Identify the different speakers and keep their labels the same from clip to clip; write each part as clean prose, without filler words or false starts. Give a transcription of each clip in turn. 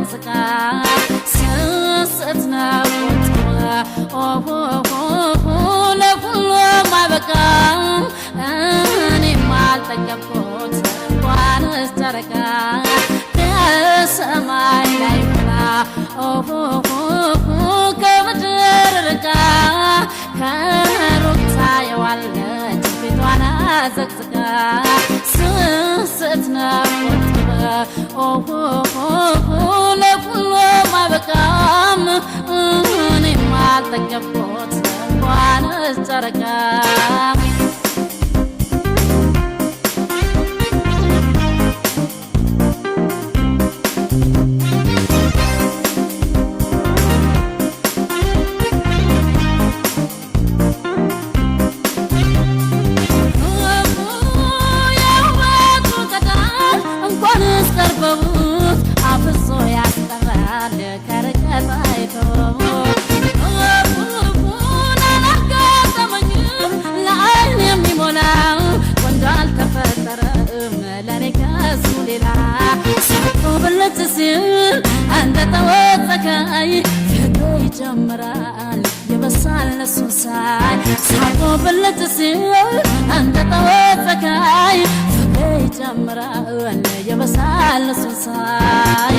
Speaker 1: ዘቅዝቃ ስትነው ለሁሉ ማበቃ እኔም አልጠገብኩት እንኳንስ ጨረቃ ከሰማይ ላይ ሆና ከምድር ርቃ ከሩቅ ታየዋለች ፊቷን አዘቅዝቃ ስትነው ለሁሉ ማበቃም እኔም አልጠገብኩት እንኳንስ ጨረቃ አንተ ተወጸካይ ፍቅር ይጀምራል የበሳል ነሱን ሳይ ሳይቆብለት ሲል አንተ ተወጸካይ ፍቅር ይጀምራል የበሳል ነሱን ሳይ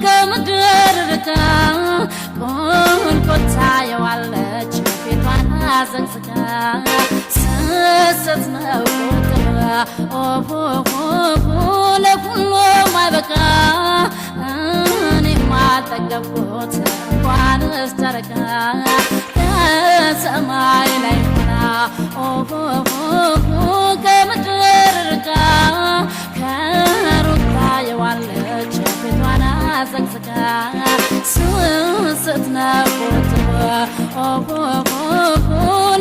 Speaker 1: ከምድር ርቃ ታየዋለች ፊቷን አዘቅዝቃ ስትነው ለሁሉ ማበቃ እኔም አልጠገብኩት እንኳንስ ጨረቃ ከሰማይ ላይ ሆና ከምድር ርቃ ከሩቅ ታየዋለች ፊቷን አዘቅዝቃ ስትነው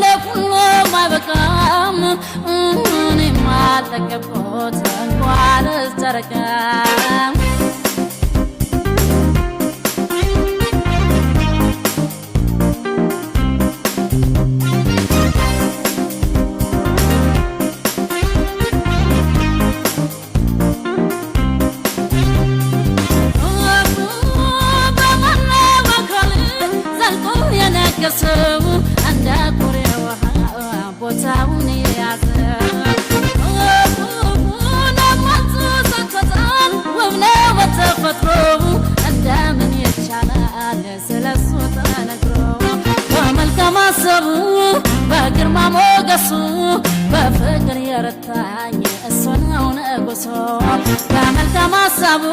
Speaker 1: ለሁሉ ማበቃም እኔም አልጠገብኩት እንኳንስ ጨረቃ ሰው እንደ ኩሬ ውሃ ቦታውን የያዘ ነማቱ ሰጥቶታል ውብ ነው በተፈጥሮ እንደምን ይቻላል ስለሱ ተነግሮ በመልካም ሀሳቡ በግርማ ሞገሱ በፍቅር የረታኝ እሱ ነው ንጉሡ በመልካም ሀሳቡ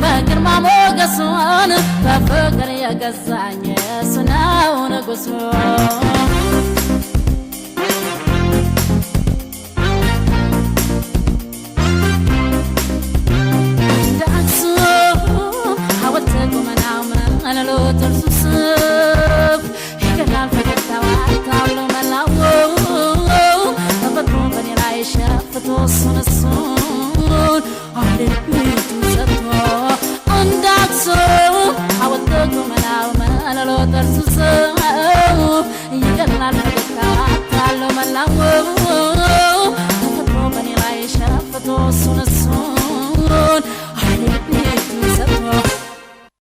Speaker 1: በግርማ ሞገሱን በፍቅር የገዛኝ እሱ ነው ንጉሡ Son